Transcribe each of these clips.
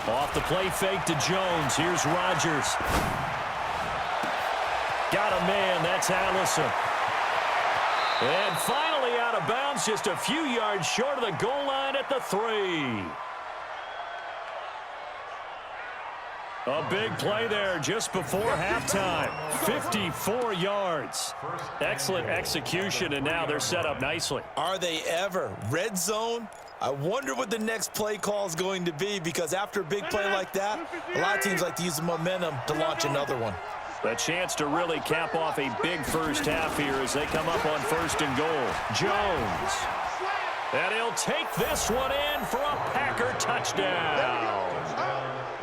Off the play fake to Jones. Here's Rodgers. Got a man. That's Allison. And finally out of bounds, just a few yards short of the goal line at the 3. A big play there just before halftime. 54 yards. Excellent execution, and now they're set up nicely. Are they ever? Red zone? I wonder what the next play call is going to be, because after a big play like that, a lot of teams like to use the momentum to launch another one. A chance to really cap off a big first half here as they come up on 1st and goal. Jones. And he'll take this one in for a Packer touchdown.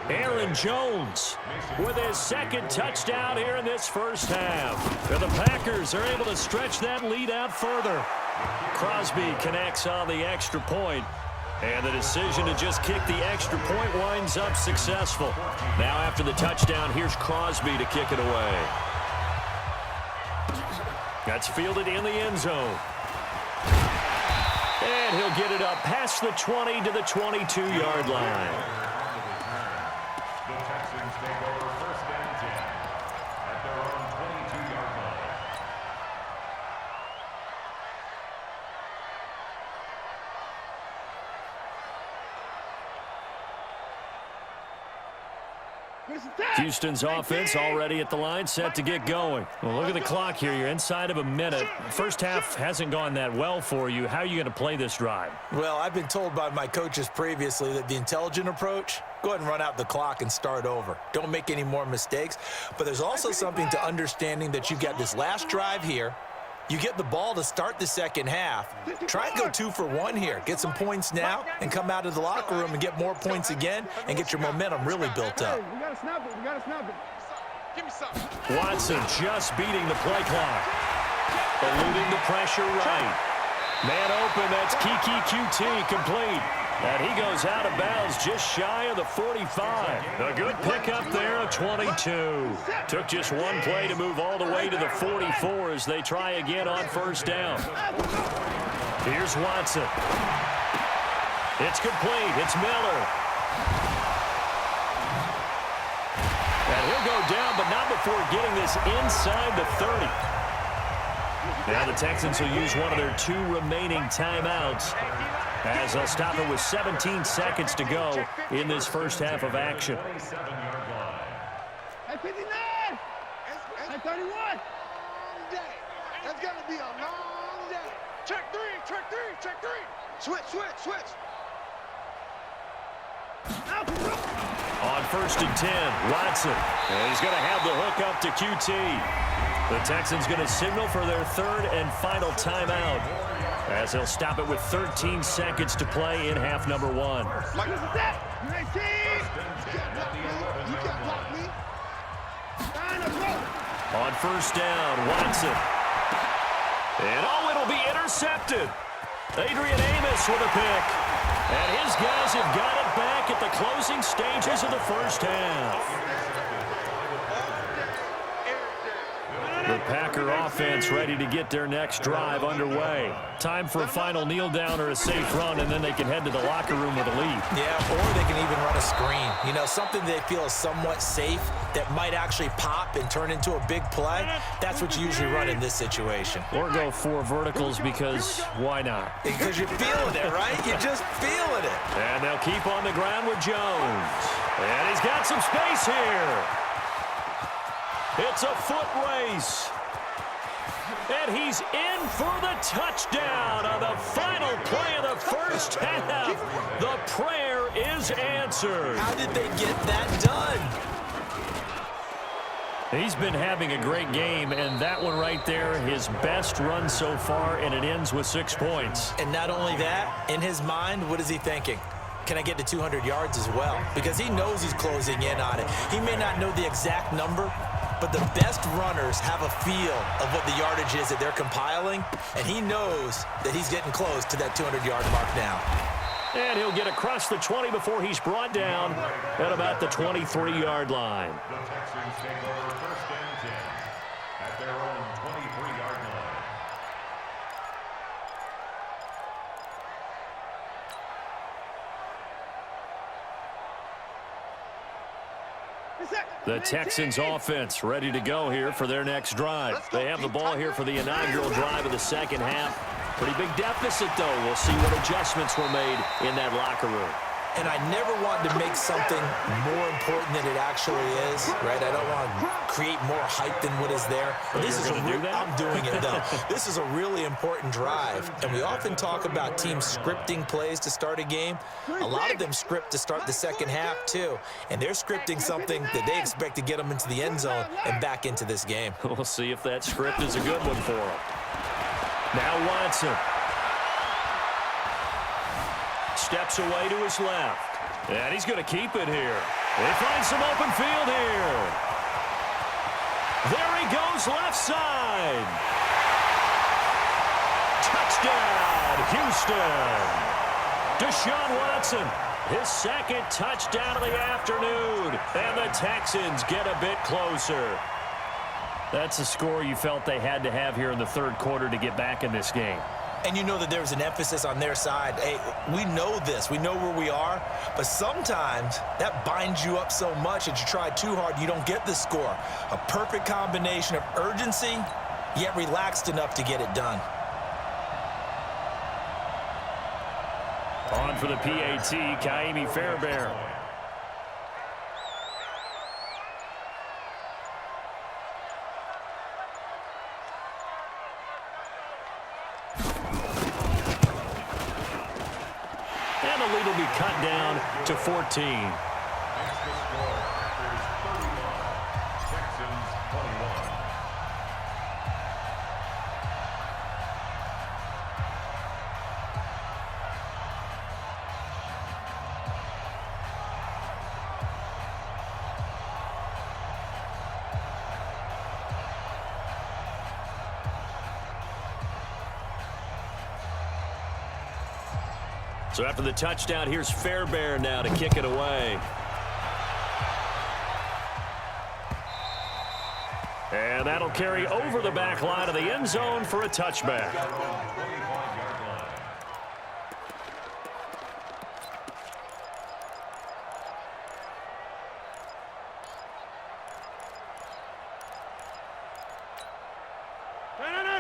Aaron Jones with his 2nd touchdown here in this first half. And the Packers are able to stretch that lead out further. Crosby connects on the extra point, and the decision to just kick the extra point winds up successful. Now after the touchdown, here's Crosby to kick it away. That's fielded in the end zone. And he'll get it up past the 20 to the 22-yard line. Houston's offense already at the line, set to get going. Well, look at the clock here. You're inside of a minute. First half hasn't gone that well for you. How are you going to play this drive? Well, I've been told by my coaches previously that the intelligent approach, go ahead and run out the clock and start over. Don't make any more mistakes. But there's also something to understanding that you've got this last drive here. You get the ball to start the second half. Try and go 2 for 1 here. Get some points now and come out of the locker room and get more points again and get your momentum really built up. We gotta snap it. We gotta snap it. Give me something. Watson just beating the play clock. Eluding the pressure right. Man open, that's Kiki QT complete. And he goes out of bounds just shy of the 45. A good pickup there of 22. Took just one play to move all the way to the 44 as they try again on 1st down. Here's Watson. It's complete. It's Miller. And he'll go down, but not before getting this inside the 30. Now the Texans will use one of their 2 remaining timeouts, as they'll stop it with 17 seconds to go in this first half of action. At 59! At 31! That's gonna be a long day. Check 3, check 3, check 3. Switch, switch, switch. On 1st and 10, Watson. And he's going to have the hook up to QT. The Texans going to signal for their 3rd and final timeout, as they'll stop it with 13 seconds to play in half number 1. On 1st down, Watson. And it'll be intercepted. Adrian Amos with a pick. And his guys have got it back at the closing stages of the first half. The Packer offense ready to get their next drive underway. Time for a final kneel down or a safe run, and then they can head to the locker room with a lead. Yeah, or they can even run a screen. You know, something they feel is somewhat safe that might actually pop and turn into a big play. That's what you usually run in this situation. Or go 4 verticals, because why not? Because you're feeling it, right? You're just feeling it. And they'll keep on the ground with Jones. And he's got some space here. It's a foot race. And he's in for the touchdown on the final play of the first half. The prayer is answered. How did they get that done? He's been having a great game, and that one right there, his best run so far, and it ends with 6 points. And not only that, in his mind, what is he thinking? Can I get to 200 yards as well? Because he knows he's closing in on it. He may not know the exact number, but the best runners have a feel of what the yardage is that they're compiling, and he knows that he's getting close to that 200-yard mark now. And he'll get across the 20 before he's brought down at about the 23-yard line. The Texans take over 1st and 10 at their own 23-yard line. The Texans offense ready to go here for their next drive. They have the ball here for the inaugural drive of the second half. Pretty big deficit, though. We'll see what adjustments were made in that locker room. And I never want to make something more important than it actually is, right? I don't want to create more hype than what is there. But this is I'm doing it, though. This is a really important drive. And we often talk about teams scripting plays to start a game. A lot of them script to start the second half, too. And they're scripting something that they expect to get them into the end zone and back into this game. We'll see if that script is a good one for them. Now Watson. Steps away to his left. And he's going to keep it here. They find some open field here. There he goes left side. Touchdown, Houston. Deshaun Watson, his second touchdown of the afternoon. And the Texans get a bit closer. That's a score you felt they had to have here in the third quarter to get back in this game. And you know that there's an emphasis on their side. Hey, we know this. We know where we are. But sometimes that binds you up so much that you try too hard, you don't get the score. A perfect combination of urgency, yet relaxed enough to get it done. On for the PAT, Kaimi Fairbairn. And the lead will be cut down to 14. Next to score is 31. Texans 21. So after the touchdown, here's Fairbairn now to kick it away. And that'll carry over the back line of the end zone for a touchback.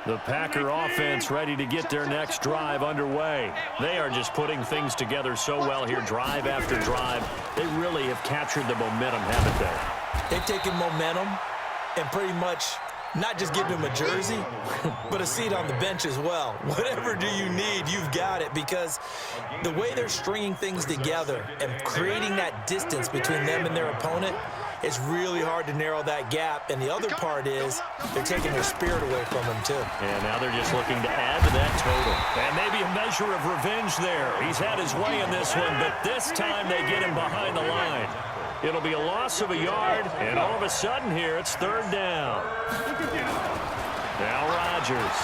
The Packer offense ready to get their next drive underway. They are just putting things together so well here, drive after drive. They really have captured the momentum, haven't they? They've taken momentum and pretty much not just given them a jersey, but a seat on the bench as well. Whatever do you need, you've got it, because the way they're stringing things together and creating that distance between them and their opponent, it's really hard to narrow that gap. And the other part is they're taking their spirit away from them, too. And now they're just looking to add to that total. And maybe a measure of revenge there. He's had his way in this one, but this time they get him behind the line. It'll be a loss of a yard, and all of a sudden here, it's third down. Now Rodgers.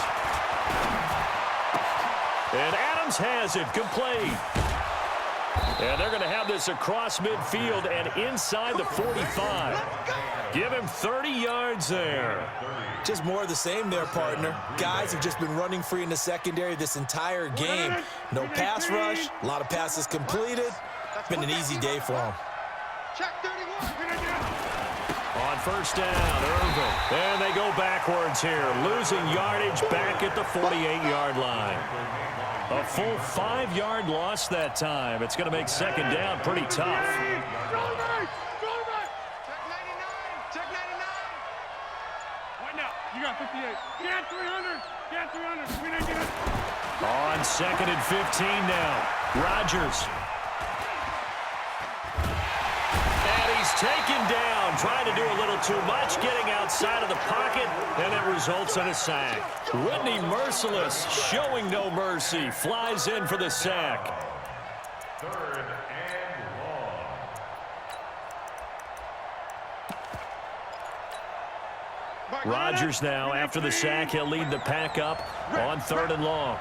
And Adams has it, complete. And they're going to have this across midfield and inside the 45. Give him 30 yards there. Just more of the same there, partner. Guys have just been running free in the secondary this entire game. No pass rush, a lot of passes completed. It's been an easy day for them. Check 31. On first down, Irvin. And they go backwards here, losing yardage back at the 48-yard line. A full 5-yard loss that time. It's going to make second down pretty tough. Check 99. Right now, you got 58. Get 300. Get 300. We didn't get it. On second and 15 now. Rodgers. And he's taken down, trying to do a little too much, getting outside of the pocket, and it results in a sack. Whitney Merciless, showing no mercy, flies in for the sack. Third and long. Rodgers now, after the sack, he'll lead the pack up on third and long.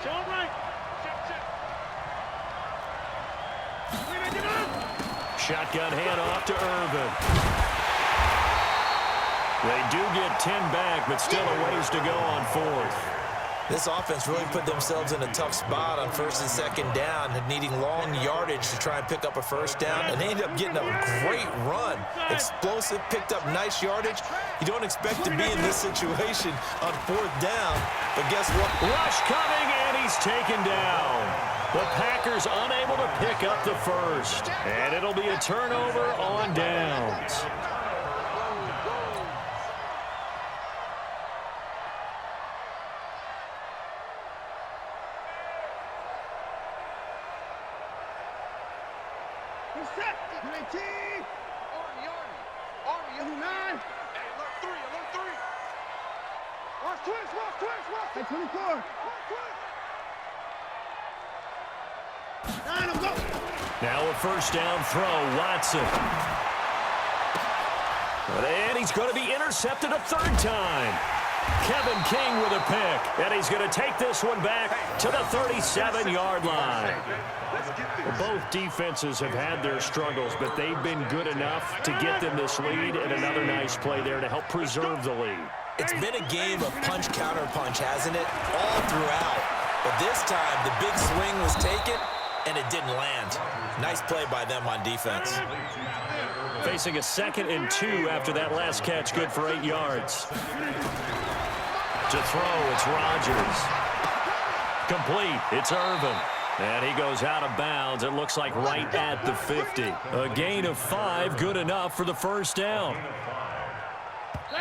Show him right. We didn't get it. Shotgun handoff to Irvin. They do get 10 back, but still a ways to go on fourth. This offense really put themselves in a tough spot on first and second down, needing long yardage to try and pick up a first down, and they ended up getting a great run. Explosive, picked up nice yardage. You don't expect to be in this situation on fourth down, but guess what? Rush coming, and he's taken down. The Packers unable to pick up the first, and it'll be a turnover on downs. Now a first down throw, Watson. And he's going to be intercepted a third time. Kevin King with a pick, and he's going to take this one back to the 37-yard line. Well, both defenses have had their struggles, but they've been good enough to get them this lead, and another nice play there to help preserve the lead. It's been a game of punch-counter-punch, hasn't it? All throughout. But this time, the big swing was taken, and it didn't land. Nice play by them on defense. Facing a 2nd and 2 after that last catch, good for 8 yards. To throw, it's Rodgers. Complete, it's Irvin. And he goes out of bounds, it looks like right at the 50. A gain of 5, good enough for the first down.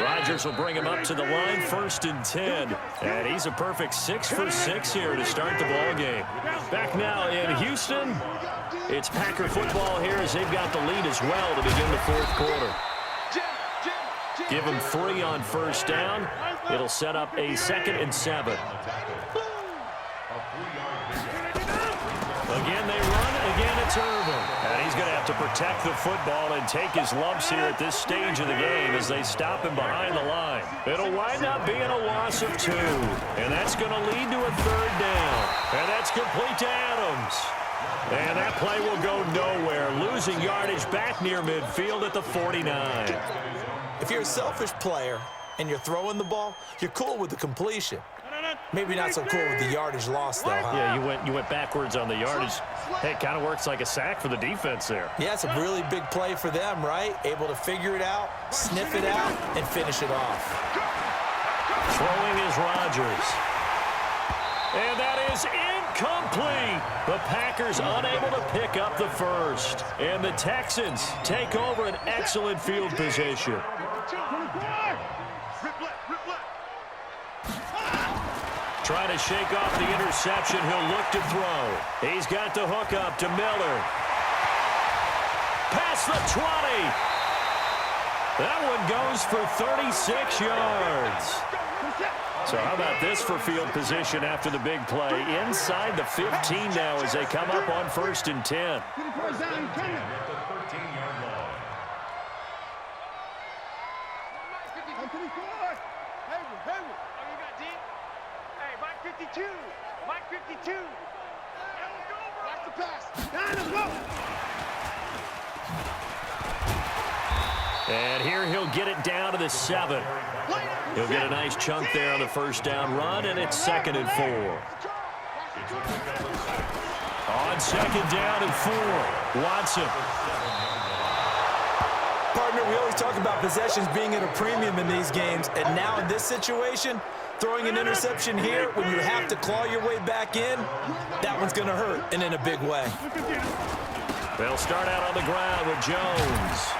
Rodgers will bring him up to the line, 1st and 10. And he's a perfect 6 for 6 here to start the ball game. Back now in Houston, it's Packer football here as they've got the lead as well to begin the fourth quarter. Give him 3 on first down. It'll set up a 2nd and 7. Again, they run. Again, it's Irvin. And he's going to have to protect the football and take his lumps here at this stage of the game as they stop him behind the line. It'll wind up being a loss of 2. And that's going to lead to a 3rd down. And that's complete to Adams. And that play will go nowhere, losing yardage back near midfield at the 49. If you're a selfish player and you're throwing the ball, you're cool with the completion. Maybe not so cool with the yardage loss, though, huh? Yeah, you went backwards on the yardage. Hey, it kind of works like a sack for the defense there. Yeah, it's a really big play for them, right? Able to figure it out, sniff it out, and finish it off. Throwing is Rodgers. And that is incomplete. The Packers unable to pick up the first. And the Texans take over an excellent field position. Trying to shake off the interception. He'll look to throw. He's got the hook up to Miller. Past the 20. That one goes for 36 yards. So how about this for field position after the big play? Inside the 15 now as they come up on 1st and 10. Mike 52. Watch the pass. And here he'll get it down to the 7. He'll get a nice chunk there on the first down run, and it's 2nd and 4. On 2nd down and 4, Watson. Partner, we always talk about possessions being at a premium in these games, and now in this situation, throwing an interception here when you have to claw your way back in, that one's going to hurt, and in a big way. They'll start out on the ground with Jones.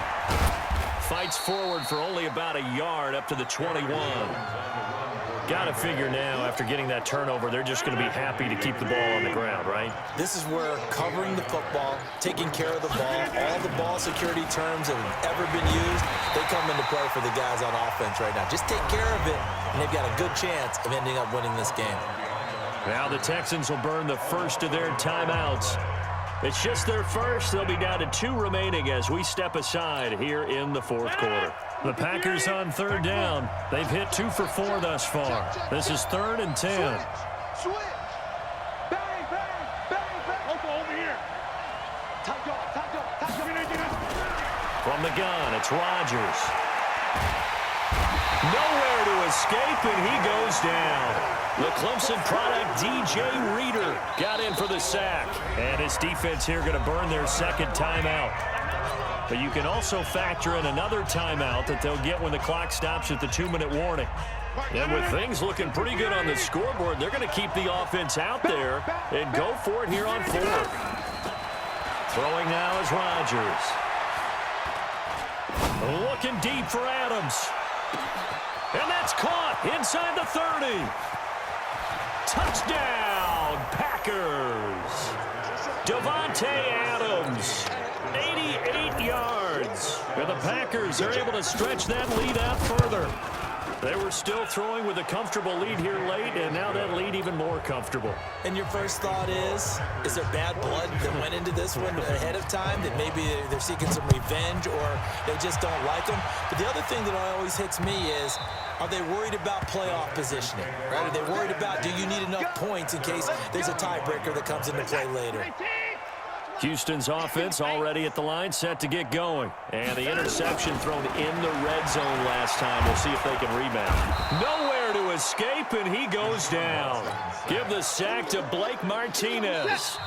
Fights forward for only about a yard up to the 21. Got to figure now, after getting that turnover, they're just going to be happy to keep the ball on the ground, right? This is where covering the football, taking care of the ball, all the ball security terms that have ever been used, they come into play for the guys on offense right now. Just take care of it, and they've got a good chance of ending up winning this game. Now the Texans will burn the first of their timeouts. It's just their first. They'll be down to 2 remaining as we step aside here in the fourth quarter. The Packers on 3rd down. They've hit 2 for 4 thus far. This is 3rd and 10. Switch. Bang, bang, bang, bang. Over here. Top dog. From the gun, it's Rodgers. Nowhere to escape, and he goes down. The Clemson product, DJ Reader, got in for the sack. And his defense here going to burn their second timeout. But you can also factor in another timeout that they'll get when the clock stops at the 2-minute warning. And with things looking pretty good on the scoreboard, they're going to keep the offense out there and go for it here on 4th. Throwing now is Rodgers. Looking deep for Adams. And that's caught inside the 30. Touchdown, Packers. Davante Adams, 88 yards. And the Packers are able to stretch that lead out further. They were still throwing with a comfortable lead here late, and now that lead even more comfortable. And your first thought is there bad blood that went into this one ahead of time, that maybe they're seeking some revenge or they just don't like them? But the other thing that always hits me is, are they worried about playoff positioning? Right? Are they worried about, do you need enough points in case there's a tiebreaker that comes into play later? Houston's offense already at the line, set to get going. And the interception thrown in the red zone last time. We'll see if they can rebound. Nowhere to escape, and he goes down. Give the sack to Blake Martinez.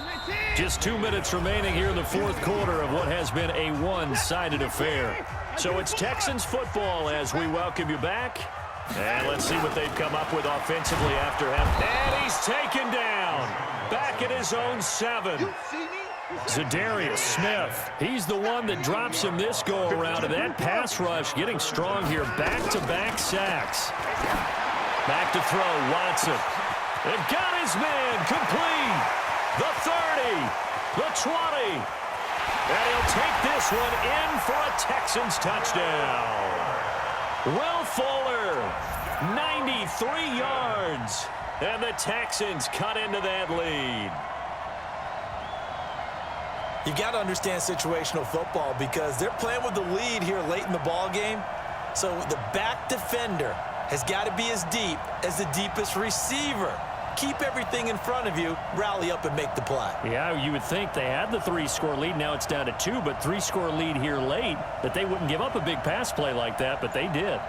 Just 2 minutes remaining here in the 4th quarter of what has been a one-sided affair. So it's Texans football as we welcome you back. And let's see what they've come up with offensively after half. And he's taken down. Back at his own 7. Zadarius Smith, he's the one that drops him this go-around, and that pass rush getting strong here. Back-to-back sacks. Back to throw, Watson. They've got his man complete. The 30, the 20. And he'll take this one in for a Texans touchdown. Will Fuller, 93 yards. And the Texans cut into that lead. You got to understand situational football because they're playing with the lead here late in the ball game. So the back defender has got to be as deep as the deepest receiver. Keep everything in front of you, rally up and make the play. Yeah, you would think they had the 3-score lead. Now it's down to 2, but 3-score lead here late, that they wouldn't give up a big pass play like that, but they did.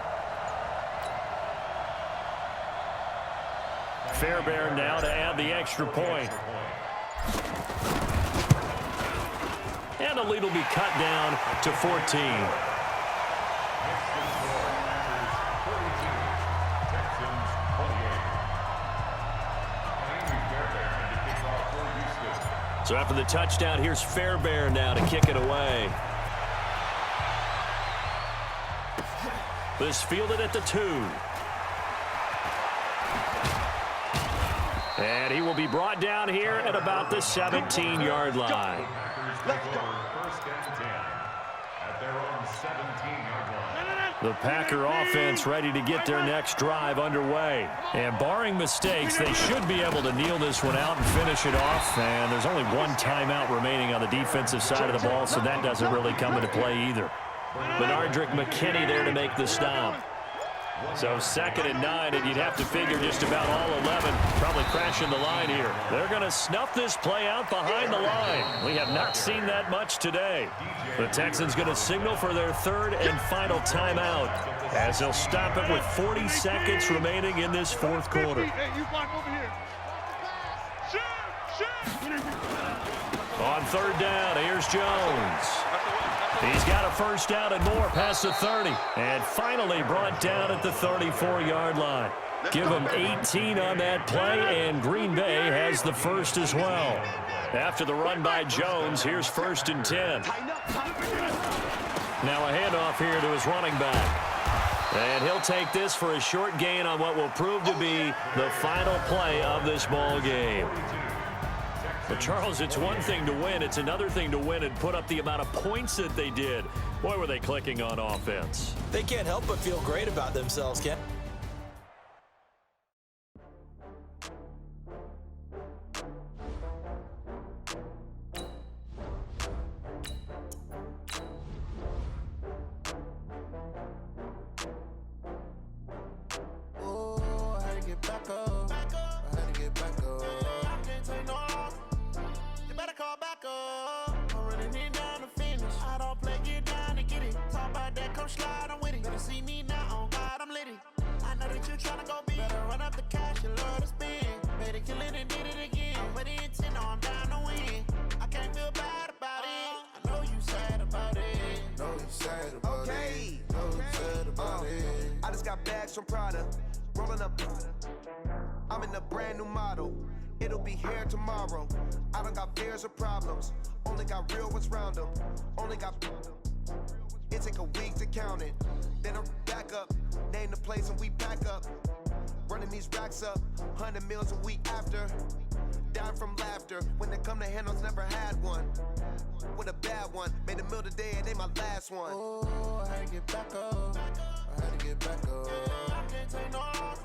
Fairbairn now to add the extra point. And the lead will be cut down to 14. So after the touchdown, here's Fairbairn now to kick it away. This fielded at the 2. And he will be brought down here at about the 17-yard line. First and 10 at their own 17-yard line. The Packer offense ready to get their next drive underway. And barring mistakes, they should be able to kneel this one out and finish it off. And there's only one timeout remaining on the defensive side of the ball, so that doesn't really come into play either. Benardrick McKinney there to make the stop. So 2nd and 9, and you'd have to figure just about all 11 probably crashing the line here. They're going to snuff this play out behind the line. We have not seen that much today. The Texans going to signal for their 3rd and final timeout as they'll stop it with 40 seconds remaining in this 4th quarter. Hey, you block over here. On 3rd down, here's Jones. He's got a first down and more past the 30. And finally brought down at the 34-yard line. Give them 18 on that play, and Green Bay has the first as well. After the run by Jones, here's 1st and 10. Now a handoff here to his running back. And he'll take this for a short gain on what will prove to be the final play of this ball game. But Charles, it's one thing to win. It's another thing to win and put up the amount of points that they did. Boy, were they clicking on offense. They can't help but feel great about themselves, Ken. bags from Prada, rolling up. I'm in a brand new model. It'll be here tomorrow. I don't got fears or problems. Only got real ones round them. Only got. It take a week to count it. Then I'm back up. Name the place and we back up. Running these racks up. 100 meals a week after. Dying from laughter. When it come to handles, never had one. With a bad one. Made a meal today and they my last one. Oh, I had to get back up. I had to get back up. I can't take no loss.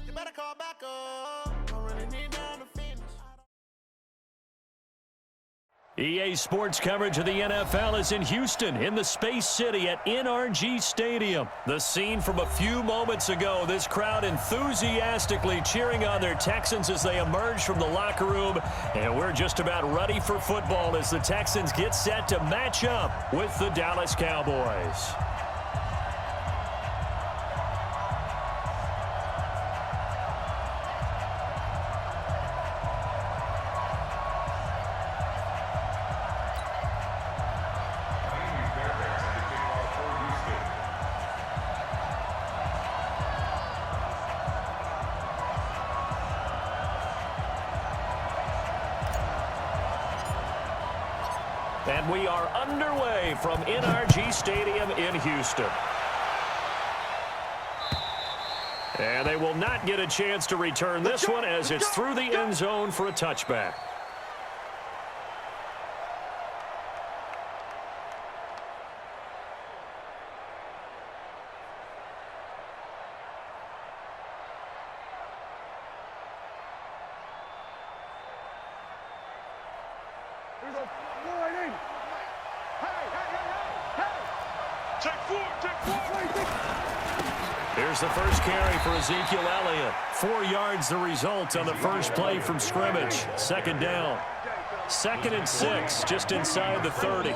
You better call back up. I really need down to finish. EA Sports coverage of the NFL is in Houston, in the Space City at NRG Stadium. The scene from a few moments ago, this crowd enthusiastically cheering on their Texans as they emerge from the locker room. And we're just about ready for football as the Texans get set to match up with the Dallas Cowboys. And we are underway from NRG Stadium in Houston. And they will not get a chance to return this one as it's through the end zone for a touchback. Here's the first carry for Ezekiel Elliott. 4 yards the result on the first play from scrimmage. Second down. 2nd and 6, just inside the 30.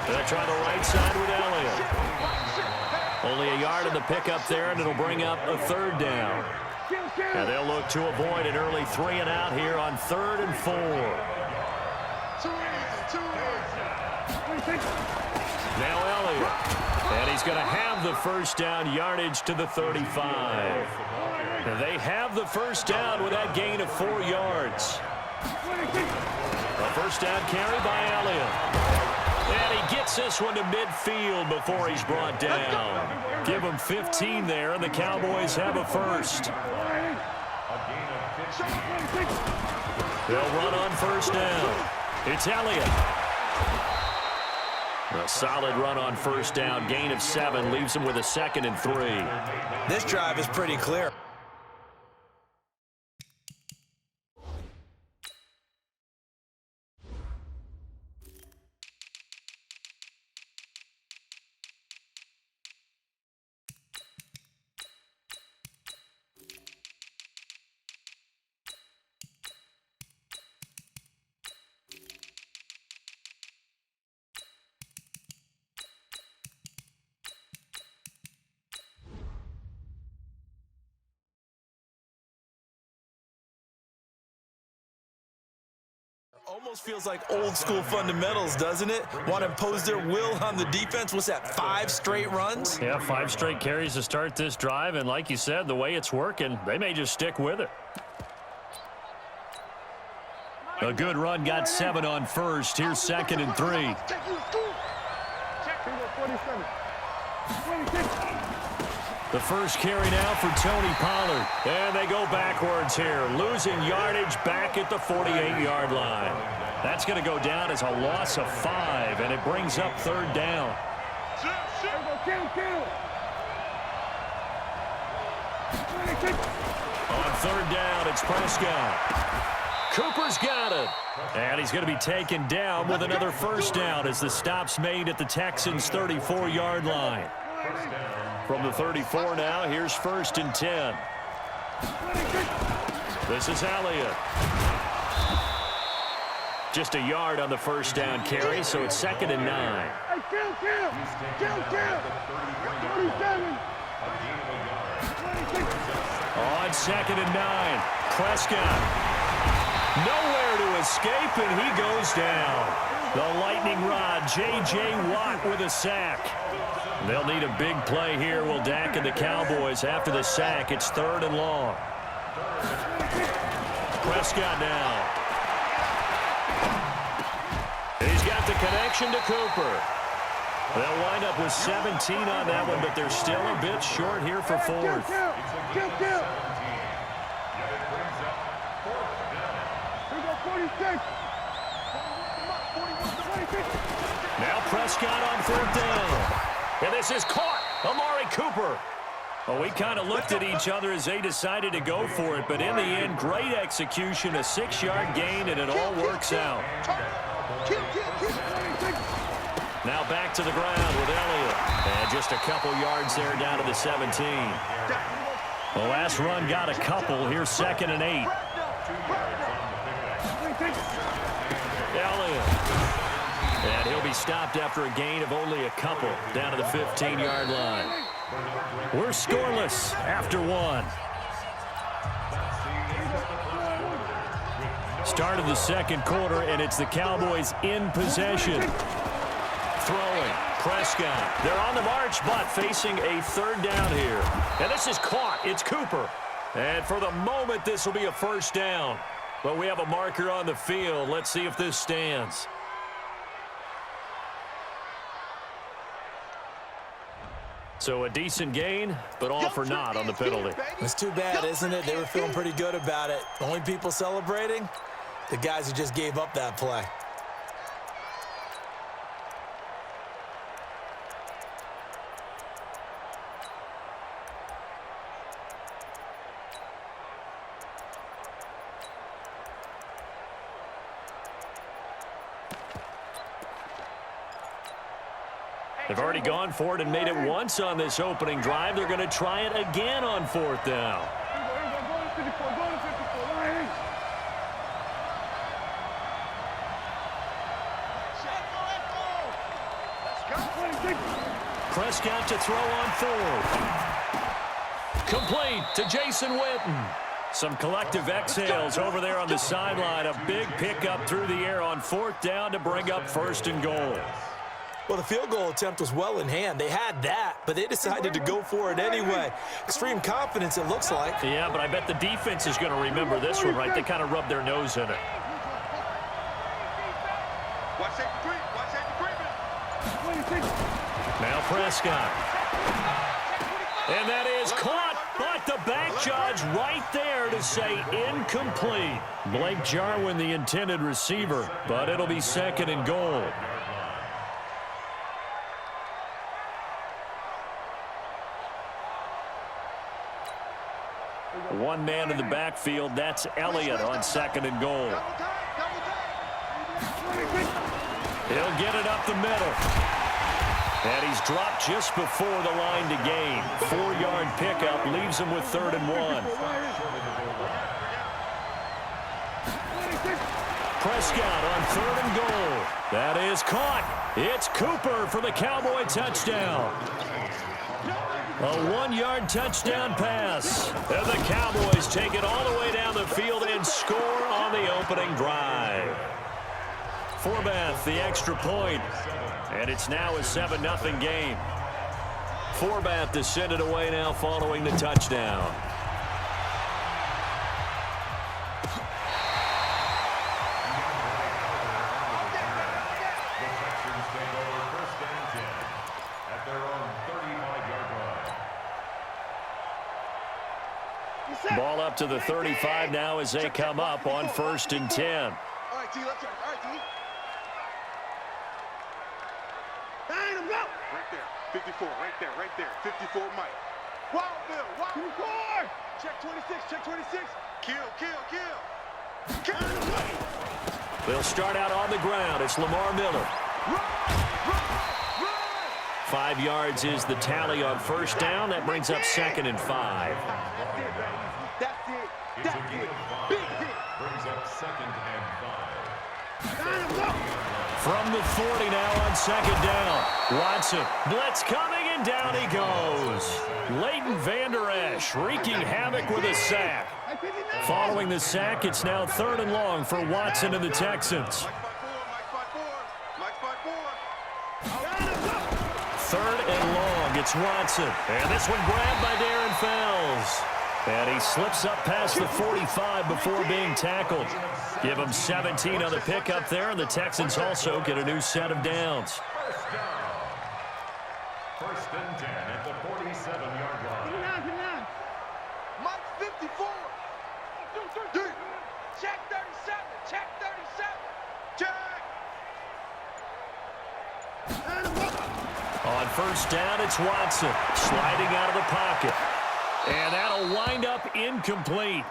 They'll try the right side with Elliott. Only a yard in the pickup there, and it'll bring up a 3rd down. And they'll look to avoid an early 3 and out here on 3rd and 4. Now Elliott. And he's going to have the first down, yardage to the 35. And they have the first down with that gain of 4 yards. A first down carry by Elliott. And he gets this one to midfield before he's brought down. Give him 15 there, and the Cowboys have a first. They'll run on first down. It's Elliott. A solid run on first down, gain of 7, leaves him with a 2nd and 3. This drive is pretty clear. Almost feels like old school fundamentals, doesn't it? Want to impose their will on the defense. What's that, 5 straight runs? Yeah, 5 straight carries to start this drive, and like you said, the way it's working, they may just stick with it. A good run, got 7 on first. Here's 2nd and 3. The first carry now for Tony Pollard. And they go backwards here, losing yardage back at the 48-yard line. That's going to go down as a loss of 5, and it brings up 3rd down. On 3rd down, it's Prescott. Cooper's got it. And he's going to be taken down with another first down as the stop's made at the Texans' 34-yard line. From the 34 now, here's 1st and 10. This is Elliott. Just a yard on the first down carry, so it's 2nd and 9. On 2nd and 9, Prescott. Nowhere to escape, and he goes down. The lightning rod, J.J. Watt with a sack. They'll need a big play here. Will Dak and the Cowboys after the sack. It's 3rd and long. Prescott now. He's got the connection to Cooper. They'll wind up with 17 on that one, but they're still a bit short here for 4th. Now Prescott on 4th down. And this is caught. Amari Cooper. Well, we kind of looked at each other as they decided to go for it, but in the end, great execution, a 6-yard gain, and it all works out. Now back to the ground with Elliott. And just a couple yards there down to the 17. The last run got a couple. Here's 2nd and 8. Elliott. And he'll be stopped after a gain of only a couple down to the 15-yard line. We're scoreless after 1. Start of the 2nd quarter, and it's the Cowboys in possession. Throwing. Prescott. They're on the march, but facing a 3rd down here. And this is caught. It's Cooper. And for the moment, this will be a 1st down. But we have a marker on the field. Let's see if this stands. So a decent gain, but all for naught on the penalty. It's too bad, isn't it? They were feeling pretty good about it. The only people celebrating, the guys who just gave up that play. They've already gone for it and made it once on this opening drive. They're going to try it again on 4th down. Prescott to throw on 4th. Complete to Jason Witten. Some collective exhales over there on the sideline. A big pickup through the air on 4th down to bring up 1st and goal. Well, the field goal attempt was well in hand. They had that, but they decided to go for it anyway. Extreme confidence, it looks like. Yeah, but I bet the defense is going to remember this one, right? They kind of rubbed their nose in it. Now Prescott. And that is caught, but the back judge right there to say incomplete. Blake Jarwin, the intended receiver, but it'll be 2nd and goal. One man in the backfield. That's Elliott on 2nd and goal. He'll get it up the middle. And he's dropped just before the line to gain. 4-yard pickup leaves him with 3rd and 1. Prescott on 3rd and goal. That is caught. It's Cooper for the Cowboy touchdown. A 1-yard touchdown pass. And the Cowboys take it all the way down the field and score on the opening drive. Forbath, the extra point. And it's now a 7-0 game. Forbath to send it away now following the touchdown. Ball up to the 35 now as they come up on 1st and 10. All right, T, let's go. All right, T. Line him up. Right there. 54, right there. 54, Mike. Wild Bill, Wild Bill. Check 26, check 26. Kill. They'll start out on the ground. It's Lamar Miller. Run. 5 yards is the tally on 1st down. That brings up 2nd and 5. That's it. Big hit. Brings up 2nd and 5. Line him up. From the 40 now on 2nd down. Watson, blitz coming, and down he goes. Leighton Vander Esch wreaking havoc with a sack. Following the sack, it's now 3rd and long for Watson and the Texans. Mike spot 4. 3rd and long. It's Watson. And this one grabbed by Darren Fells. And he slips up past the 45 before being tackled. Give him 17 on the pickup there, and the Texans also get a new set of downs. First down. 1st and 10 at the 47-yard line. Mike 54. Check 37. Check 37. Check. On 1st down, it's Watson sliding out of the pocket. And that'll wind up incomplete.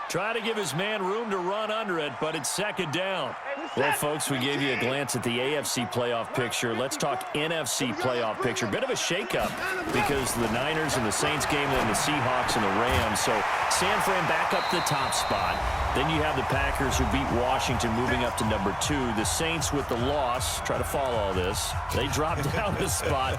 Try to give his man room to run under it, but it's 2nd down. Well, folks, we gave you a glance at the AFC playoff picture. Let's talk NFC playoff picture. Bit of a shakeup because the Niners and the Saints game, and then the Seahawks and the Rams. So San Fran back up the top spot. Then you have the Packers who beat Washington, moving up to number 2. The Saints with the loss, try to follow all this. They drop down the spot,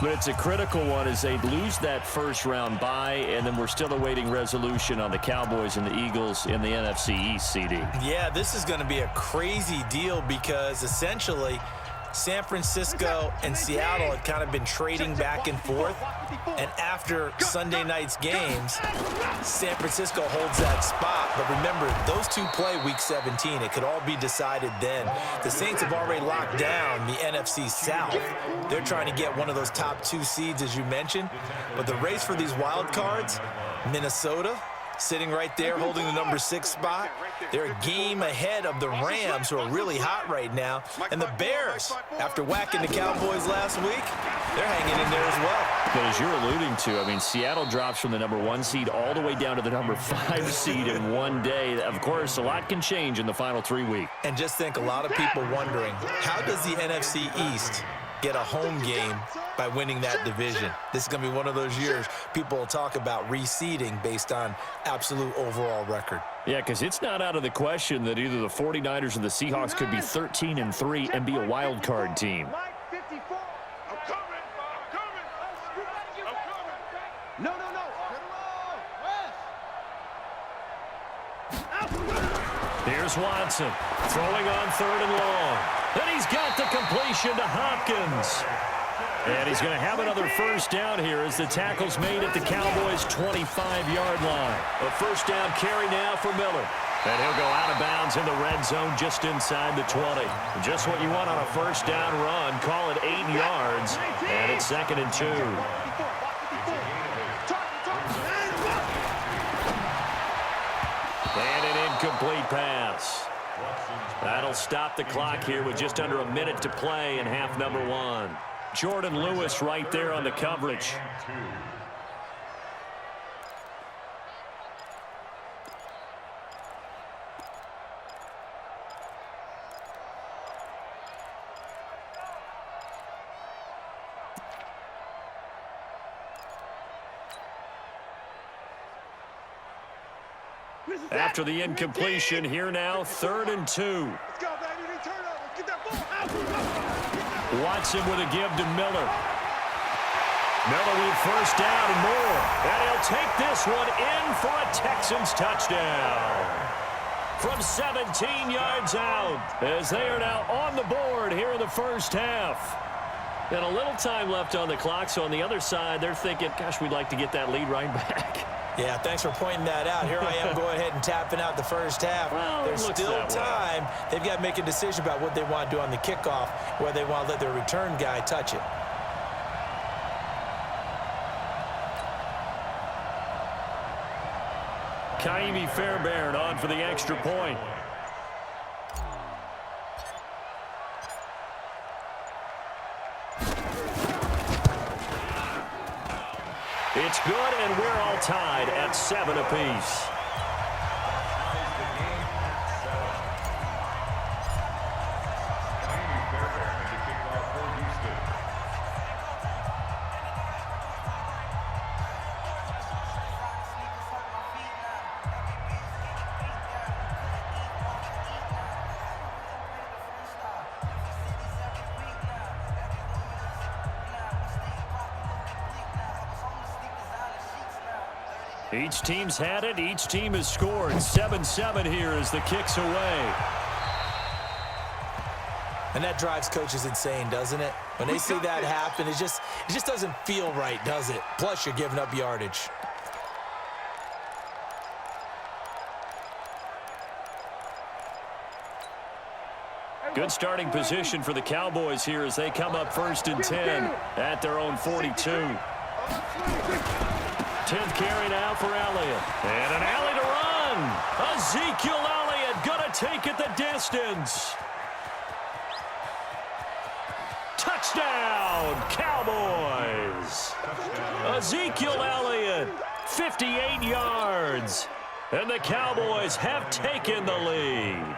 but it's a critical one as they lose that first-round bye, and then we're still awaiting resolution on the Cowboys and the Eagles in the NFC East, CD. Yeah, this is going to be a crazy deal because essentially San Francisco and Seattle had kind of been trading back and forth. And after Sunday night's games, San Francisco holds that spot. But remember, those two play Week 17. It could all be decided then. The Saints have already locked down the NFC South. They're trying to get one of those top 2 seeds, as you mentioned. But the race for these wild cards, Minnesota sitting right there holding the number 6 spot. They're a game ahead of the Rams, who are really hot right now. And the Bears, after whacking the Cowboys last week, they're hanging in there as well. But as you're alluding to, I mean, Seattle drops from the number 1 seed all the way down to the number 5 seed in one day. Of course, a lot can change in the final 3 weeks. And just think, a lot of people wondering, how does the NFC East get a home game by winning that division? This is going to be one of those years people will talk about reseeding based on absolute overall record. Yeah, because it's not out of the question that either the 49ers or the Seahawks could be 13-3 and be a wild card team. Mike 54. I'm coming. No. Here's Watson throwing on 3rd and long. Then he's got the completion to Hopkins. And he's going to have another first down here as the tackle's made at the Cowboys' 25-yard line. A first down carry now for Miller. And he'll go out of bounds in the red zone just inside the 20. Just what you want on a first down run. Call it 8 yards. And it's 2nd and 2. And an incomplete pass. That'll stop the clock here with just under a minute to play in half number 1. Jordan Lewis right there on the coverage. After the incompletion, here now, 3rd and 2. Let's go, baby. Turn over. Get that ball. Watson with a give to Miller. Miller with first down and more. And he'll take this one in for a Texans touchdown. From 17 yards out, as they are now on the board here in the first half. And a little time left on the clock, so on the other side, they're thinking, gosh, we'd like to get that lead right back. Yeah, thanks for pointing that out. Here I am going ahead and tapping out the first half. Well, there's still time. They've got to make a decision about what they want to do on the kickoff, whether they want to let their return guy touch it. Kaimi Fairbairn on for the extra point. It's good, and we're all tied at 7 apiece. Each team's had it. Each team has scored. 7-7 here as the kick's away. And that drives coaches insane, doesn't it? When they see that happen, it just doesn't feel right, does it? Plus, you're giving up yardage. Good starting position for the Cowboys here as they come up 1st and 10 at their own 42. 10th carry now for Elliott. And an alley to run. Ezekiel Elliott going to take it the distance. Touchdown, Cowboys. Ezekiel Elliott, 58 yards. And the Cowboys have taken the lead.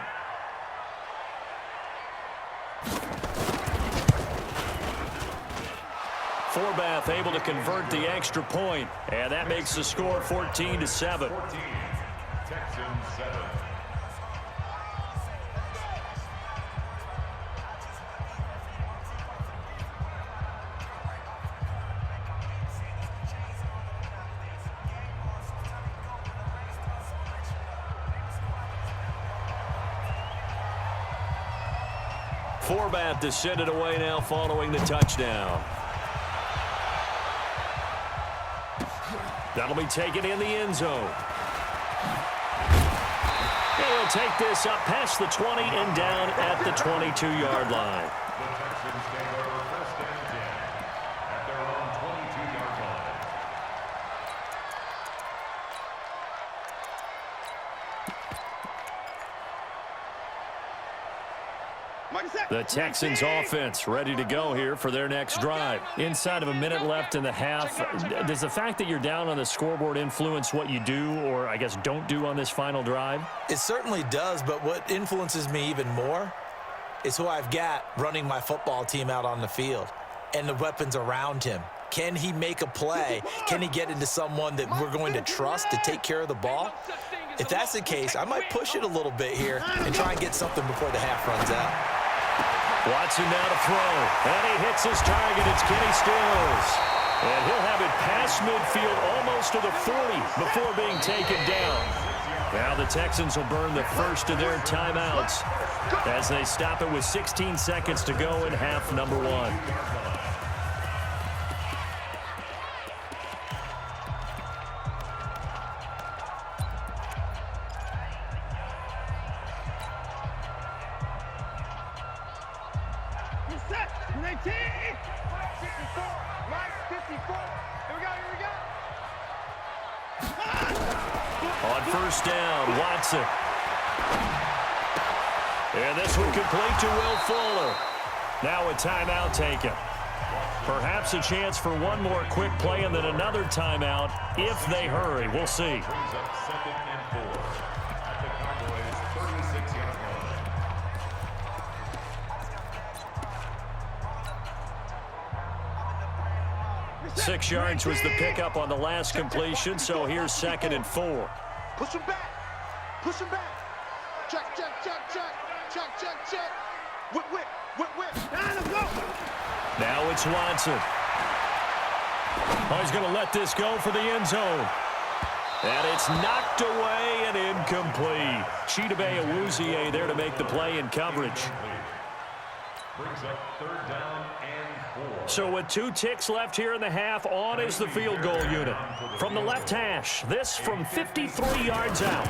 Forbath able to convert the extra point, and that makes the score 14-7. 14, Texans 7. Forbath to send it away now following the touchdown. That'll be taken in the end zone. He'll take this up past the 20 and down at the 22-yard line. The Texans take over 1st and 10 at their own 22-yard line. The Texans offense ready to go here for their next drive. Inside of a minute left in the half. Does the fact that you're down on the scoreboard influence what you do or, I guess, don't do on this final drive? It certainly does, but what influences me even more is who I've got running my football team out on the field and the weapons around him. Can he make a play? Can he get into someone that we're going to trust to take care of the ball? If that's the case, I might push it a little bit here and try and get something before the half runs out. Watson now to throw, and he hits his target. It's Kenny Stills. And he'll have it past midfield almost to the 40 before being taken down. Now the Texans will burn the first of their timeouts as they stop it with 16 seconds to go in half number 1. On first down, Watson. And this one complete to Will Fuller. Now a timeout taken. Perhaps a chance for one more quick play and then another timeout if they hurry. We'll see. Brings up 2nd and 4 at the Cowboys' 36-yard line. 6 yards was the pickup on the last completion, so here's 2nd and 4. Push him back. Push him back. Check, check, check, check. Check, check, check. Whip, whip, whip, whip. Down and go. Now it's Watson. Oh, he's going to let this go for the end zone. And it's knocked away and incomplete. Chidobe Awuzie there to make the play in coverage. Brings up 3rd down and 4. So with 2 ticks left here in the half, on is the field goal unit. From the left hash, this from 53 yards out.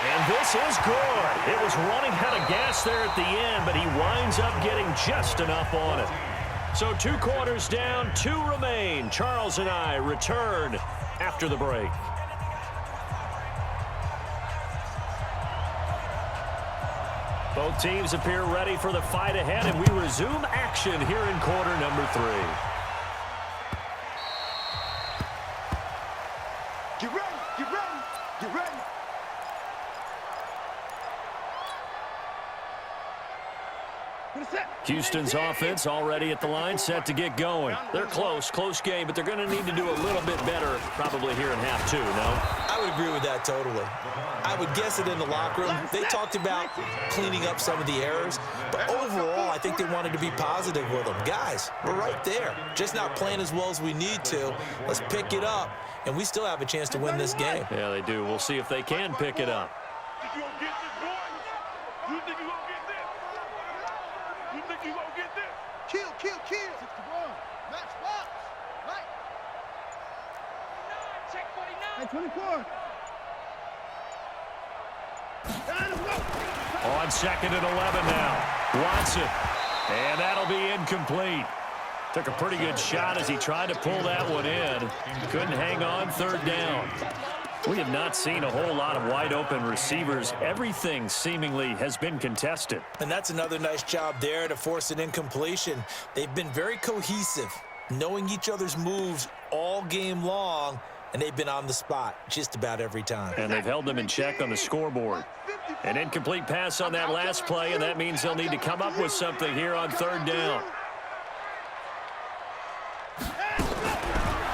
And this is good. It was running out of gas there at the end, but he winds up getting just enough on it. So 2 quarters down, 2 remain. Charles and I return after the break. Both teams appear ready for the fight ahead, and we resume action here in quarter number 3. Get ready, get ready, get ready. Houston's offense already at the line, set to get going. They're close game, but they're going to need to do a little bit better probably here in half 2, no? I would agree with that totally. I would guess it in the locker room. They talked about cleaning up some of the errors, but overall, I think they wanted to be positive with them. Guys, we're right there. Just not playing as well as we need to. Let's pick it up, and we still have a chance to win this game. Yeah, they do. We'll see if they can pick it up. You think you gonna get this? You think you gonna get this? Kill, kill, kill. 61. Max box. Right. Check 49. Hey, 24. On second and 11 now. Watson. And that'll be incomplete. Took a pretty good shot as he tried to pull that one in. Couldn't hang on, third down. We have not seen a whole lot of wide-open receivers. Everything seemingly has been contested. And that's another nice job there to force an incompletion. They've been very cohesive, knowing each other's moves all game long, and they've been on the spot just about every time. And they've held them in check on the scoreboard. An incomplete pass on that last play, and that means they'll need to come up with something here on third down.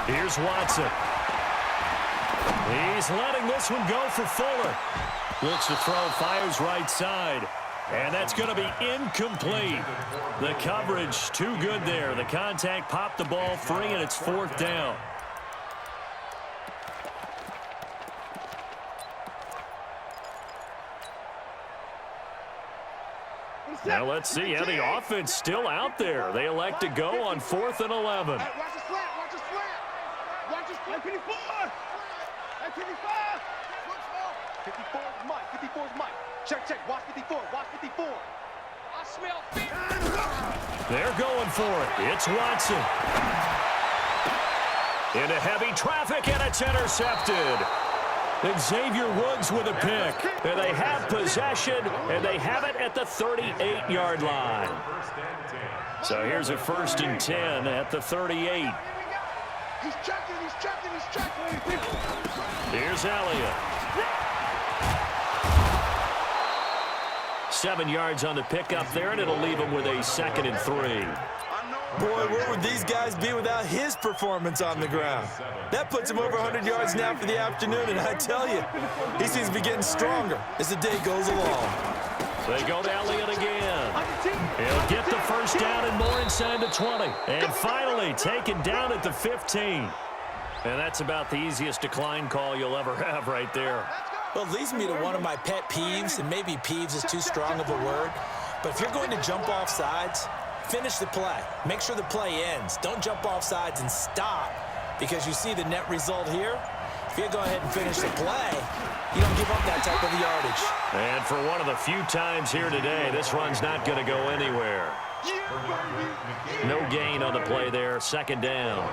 Here's Watson. He's letting this one go for Fuller. Looks to throw, fires right side. And that's going to be incomplete. The coverage too good there. The contact popped the ball free, and it's fourth down. Now let's see how the offense still out there. They elect to go on 4th and 11. Hey, watch the slant, watch the slant. Watch the slant. 54. Hey, 55. 54 is Mike, 54 is Mike. Check, check, watch 54, watch 54. I smell fear. They're going for it. It's Watson. Into heavy traffic, and it's intercepted. And Xavier Woods with a pick. And they have possession, and they have it at the 38-yard line. So here's a 1st and 10 at the 38. He's checking, he's checking, he's checking. Here's Elliott. 7 yards on the pickup there, and it'll leave him with a 2nd and 3. Boy, where would these guys be without his performance on the ground? That puts him over 100 yards now for the afternoon, and I tell you, he seems to be getting stronger as the day goes along. They go to Elliott again. He'll get the first down and more inside the 20. And finally taken down at the 15. And that's about the easiest decline call you'll ever have right there. Well, it leads me to one of my pet peeves, and maybe peeves is too strong of a word, but if you're going to jump off sides, finish the play. Make sure the play ends. Don't jump off sides and stop, because you see the net result here. If you go ahead and finish the play, you don't give up that type of yardage. And for one of the few times here today, this run's not going to go anywhere. No gain on the play there. 2nd down.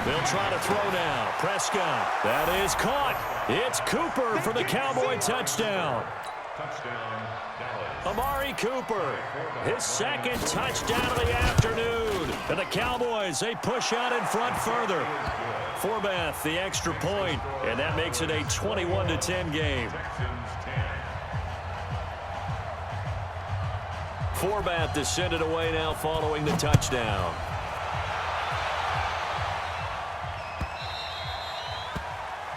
They'll try to throw now. Prescott. That is caught. It's Cooper for the Cowboy touchdown. Amari Cooper, his 2nd touchdown of the afternoon. And the Cowboys, they push out in front further. Forbath, the extra point, and that makes it a 21-10 game. Forbath to send it away now following the touchdown.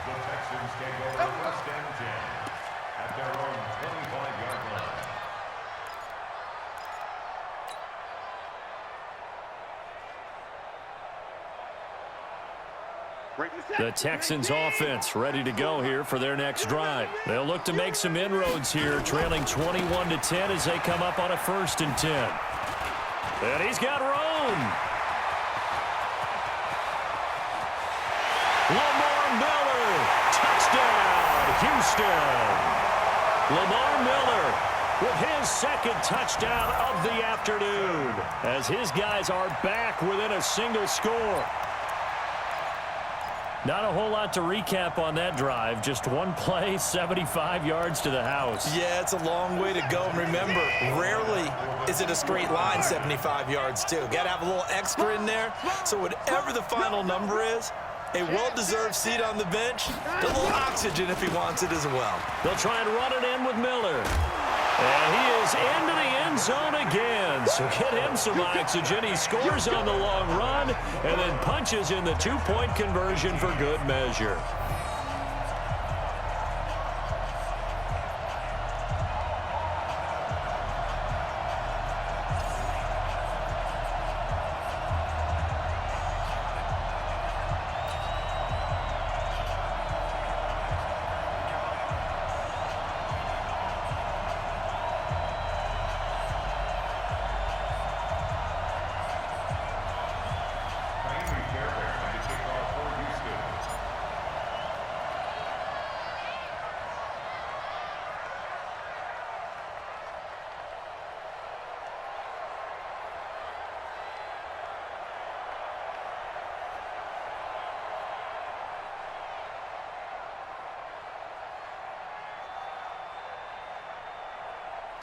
The Texans take over 1st and 10 at their own 25-yard line. The Texans offense ready to go here for their next drive. They'll look to make some inroads here, trailing 21-10 as they come up on a 1st and 10. And he's got room. Lamar Miller, touchdown, Houston. Lamar Miller with his 2nd touchdown of the afternoon as his guys are back within a single score. Not a whole lot to recap on that drive. Just one play, 75 yards to the house. Yeah, it's a long way to go. And remember, rarely is it a straight line 75 yards, too. Got to have a little extra in there. So whatever the final number is, a well-deserved seat on the bench, a little oxygen if he wants it as well. They'll try and run it in with Miller. And he is into the end zone again. So get him some oxygen. He scores on the long run and then punches in the 2-point conversion for good measure.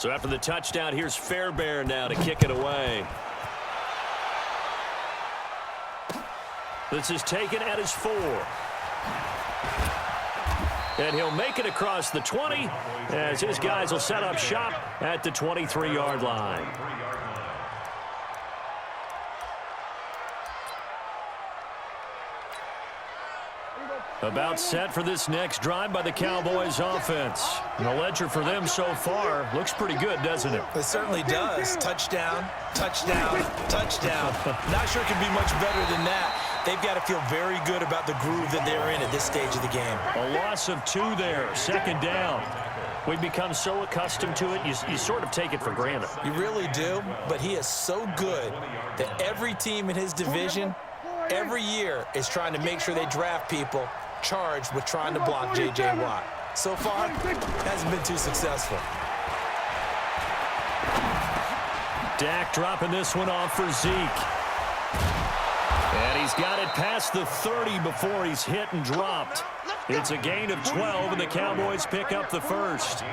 So after the touchdown, here's Fairbairn now to kick it away. This is taken at his 4. And he'll make it across the 20 as his guys will set up shop at the 23-yard line. About set for this next drive by the Cowboys offense. And the ledger for them so far looks pretty good, doesn't it? It certainly does. Touchdown, touchdown, touchdown. Not sure it can be much better than that. They've got to feel very good about the groove that they're in at this stage of the game. A loss of 2 there, second down. We've become so accustomed to it, you sort of take it for granted. You really do, but he is so good that every team in his division, every year, is trying to make sure they draft people charged with trying to block J.J. Watt. So far, hasn't been too successful. Dak dropping this one off for Zeke. And he's got it past the 30 before he's hit and dropped. It's a gain of 12, and the Cowboys pick up the first.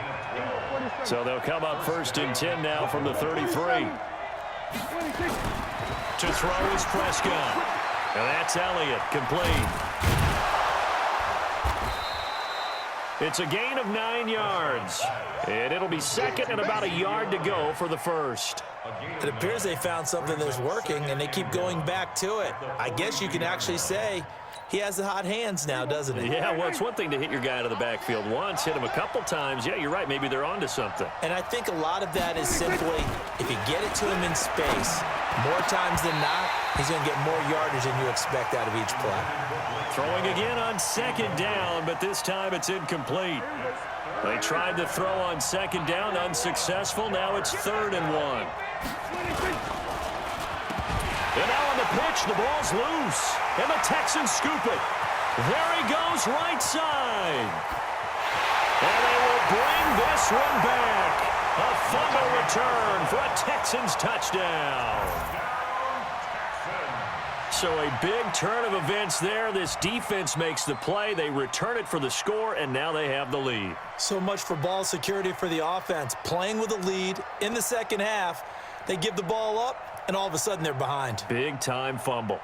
So they'll come up 1st and 10 now from the 33. To throw is Prescott. And that's Elliott, complete. It's a gain of 9 yards. And it'll be second and about a yard to go for the first. It appears they found something that's working, and they keep going back to it. I guess you can actually say he has the hot hands now, doesn't he? Yeah, well, it's one thing to hit your guy out of the backfield once, hit him a couple times. Yeah, you're right. Maybe they're onto something. And I think a lot of that is simply if you get it to him in space, more times than not, he's going to get more yardage than you expect out of each play. Throwing again on second down, but this time it's incomplete. They tried to throw on second down, unsuccessful. Now it's 3rd and 1. And now on the pitch, the ball's loose. And the Texans scoop it. There he goes, right side. And they will bring this one back. A fumble return for a Texans touchdown. So a big turn of events there. This defense makes the play. They return it for the score, and now they have the lead. So much for ball security for the offense. Playing with a lead in the second half, they give the ball up, and all of a sudden they're behind. Big-time fumble.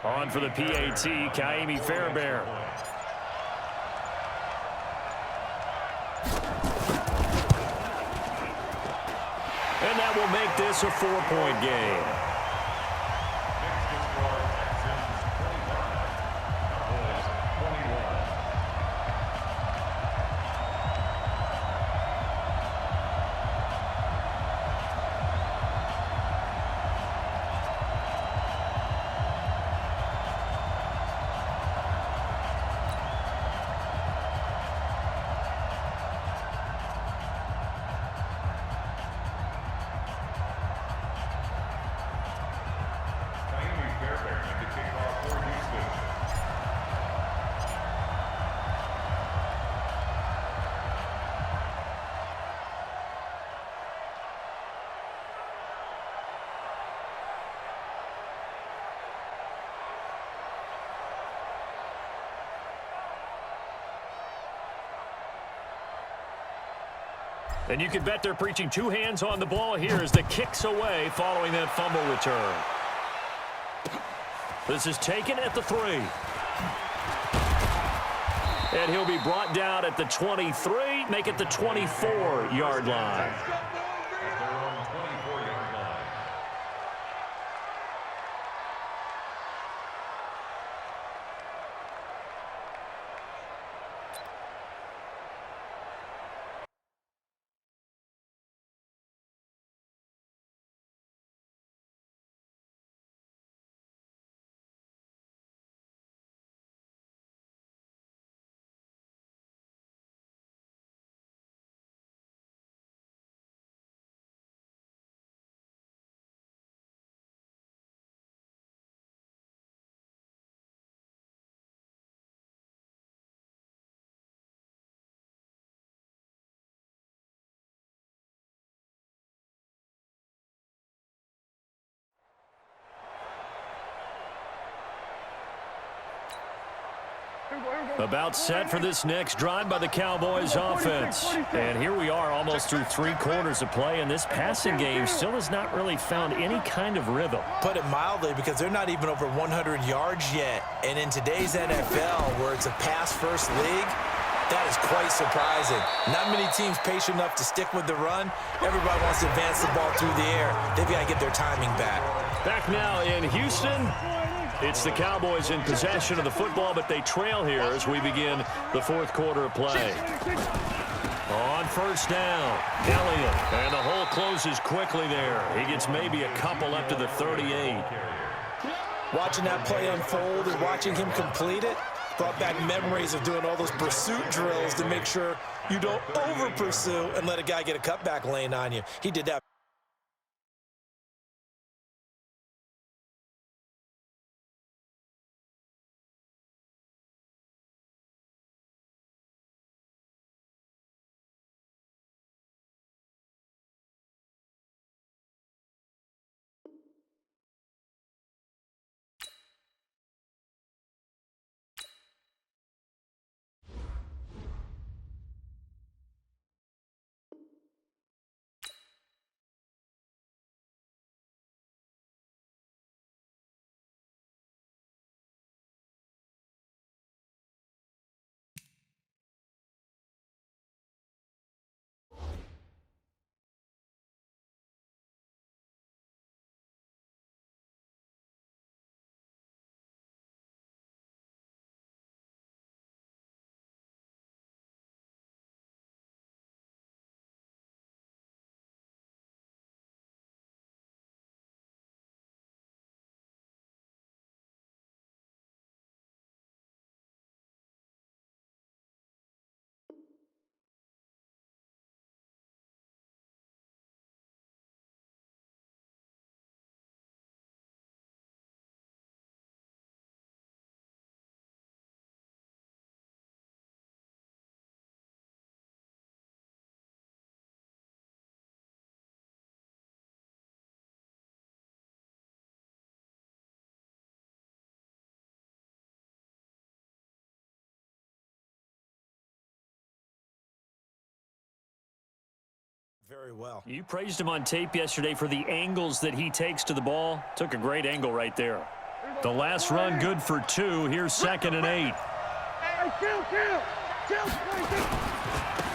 On for the PAT, Kaimi Fairbairn. And that will make this a 4-point game. And you can bet they're preaching 2 hands on the ball here as the kick's away following that fumble return. This is taken at the 3. And he'll be brought down at the 23, make it the 24-yard line. About set for this next drive by the Cowboys offense. And here we are almost through 3 quarters of play, and this passing game still has not really found any kind of rhythm. Put it mildly, because they're not even over 100 yards yet. And in today's NFL, where it's a pass-first league, that is quite surprising. Not many teams patient enough to stick with the run. Everybody wants to advance the ball through the air. They've got to get their timing back. Back now in Houston. It's the Cowboys in possession of the football, but they trail here as we begin the 4th quarter of play. On first down, Elliott, and the hole closes quickly there. He gets maybe a couple up to the 38. Watching that play unfold and watching him complete it brought back memories of doing all those pursuit drills to make sure you don't over-pursue and let a guy get a cutback lane on you. He did that. Very well. You praised him on tape yesterday for the angles that he takes to the ball. Took a great angle right there. The last run good for 2. Here's 2nd and 8.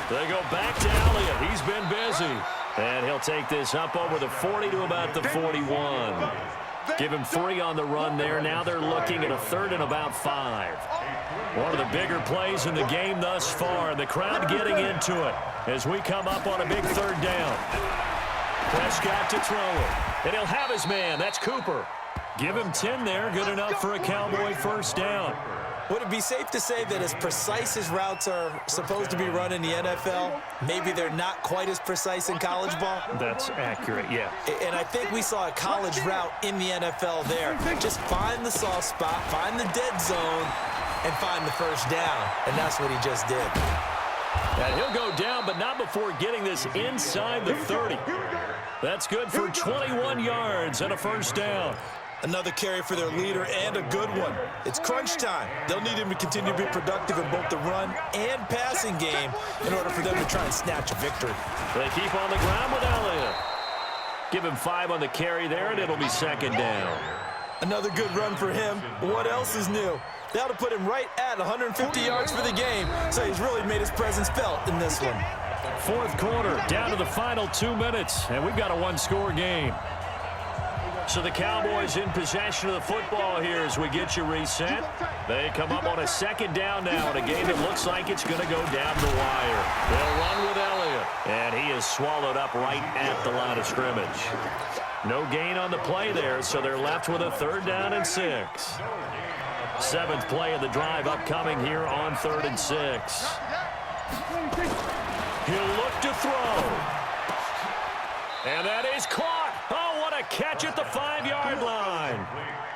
They go back to Elliott. He's been busy. And he'll take this up over the 40 to about the 41. Give him 3 on the run there. Now they're looking at a 3rd and about 5. One of the bigger plays in the game thus far. The crowd getting into it as we come up on a big 3rd down. Prescott to throw it. And he'll have his man. That's Cooper. Give him 10 there. Good enough for a Cowboy 1st down. Would it be safe to say that as precise as routes are supposed to be run in the NFL, maybe they're not quite as precise in college ball? That's accurate, yeah. And I think we saw a college route in the NFL there. Just find the soft spot, find the dead zone, and find the 1st down. And that's what he just did. And he'll go down, but not before getting this inside the 30. That's good for 21 yards and a 1st down. Another carry for their leader and a good one. It's crunch time. They'll need him to continue to be productive in both the run and passing game in order for them to try and snatch a victory. They keep on the ground with Elliott. Give him 5 on the carry there, and it'll be 2nd down. Another good run for him. What else is new? That'll put him right at 150 yards for the game, so he's really made his presence felt in this one. 4th quarter, down to the final 2 minutes, and we've got a 1-score game. So the Cowboys in possession of the football here as we get you reset. They come up on a 2nd down now in a game that looks like it's going to go down the wire. They'll run with Elliott, and he is swallowed up right at the line of scrimmage. No gain on the play there, so they're left with a 3rd down and 6. 7th play of the drive upcoming here on 3rd and 6. He'll look to throw. And that is caught. Oh, what a catch at the 5-yard line.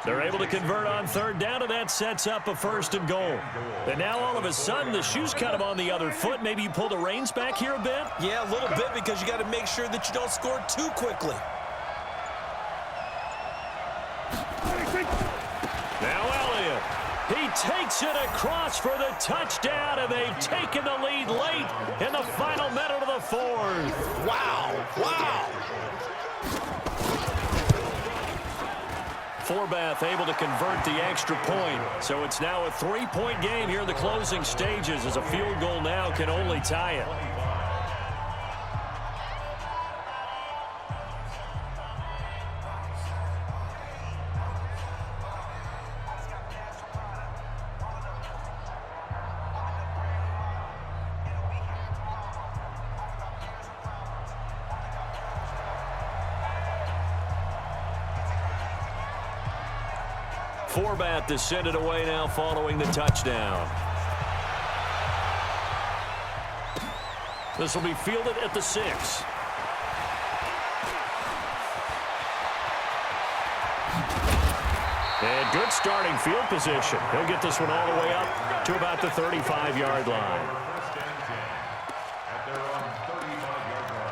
They're able to convert on 3rd down, and that sets up a 1st and goal. And now all of a sudden, the shoe's kind of on the other foot. Maybe you pull the reins back here a bit? Yeah, a little bit, because you got to make sure that you don't score too quickly. Now Elliott. He takes it across for the touchdown, and they've taken the lead late in the final minute of the fourth. Wow, wow. Forbath able to convert the extra point. So it's now a 3-point game here in the closing stages, as a field goal now can only tie it. Forbath to send it away now following the touchdown. This will be fielded at the 6. And good starting field position. He'll get this one all the way up to about the 35-yard line. First and 10 at their own 35-yard line.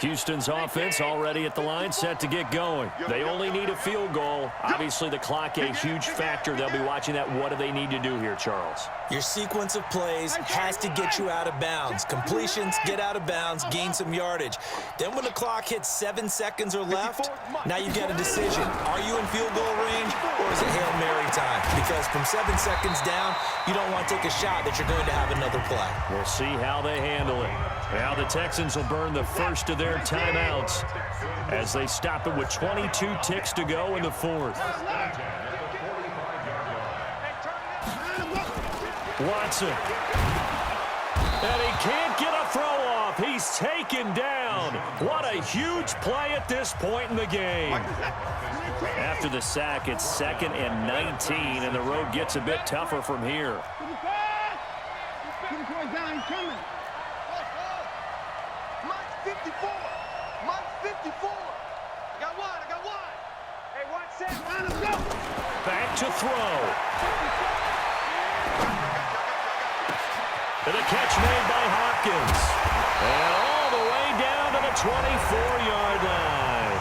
Houston's offense already at the line, set to get going. They only need a field goal. Obviously, the clock a huge factor. They'll be watching that. What do they need to do here, Charles? Your sequence of plays has to get you out of bounds. Completions, get out of bounds, gain some yardage. Then when the clock hits 7 seconds or left, now you get a decision. Are you in field goal range, or is it Hail Mary time? Because from 7 seconds down, you don't want to take a shot that you're going to have another play. We'll see how they handle it. Now the Texans will burn the first of their timeouts as they stop it with 22 ticks to go in the fourth. Watson. And he can't get a throw off. He's taken down. What a huge play at this point in the game. After the sack, it's 2nd and 19, and the road gets a bit tougher from here. Mike's 54. Mike's 54. I got one. Hey, one set. Let's go. Back to throw. And the catch made by Hopkins. And all the way down to the 24-yard line.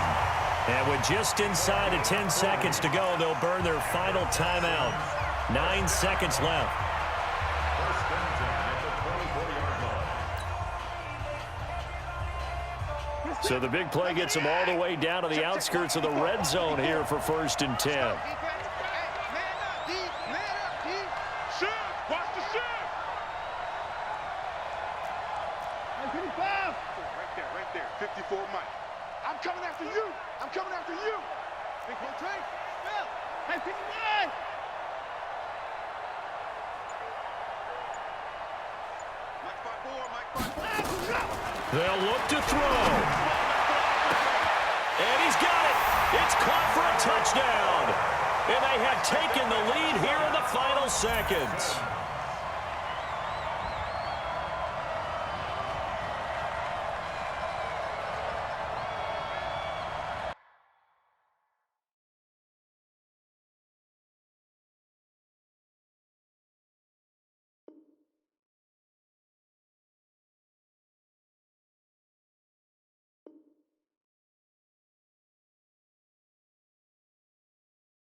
And with just inside of 10 seconds to go, they'll burn their final timeout. 9 seconds left. First and 10 at the 24-yard line. So the big play gets them all the way down to the outskirts of the red zone here for 1st and 10. Right there. 54 Mike. I'm coming after you. Big one, Trey. Bill. Hey, 59. Mike 5-4. They'll look to throw. And he's got it. It's caught for a touchdown. And they have taken the lead here in the final seconds.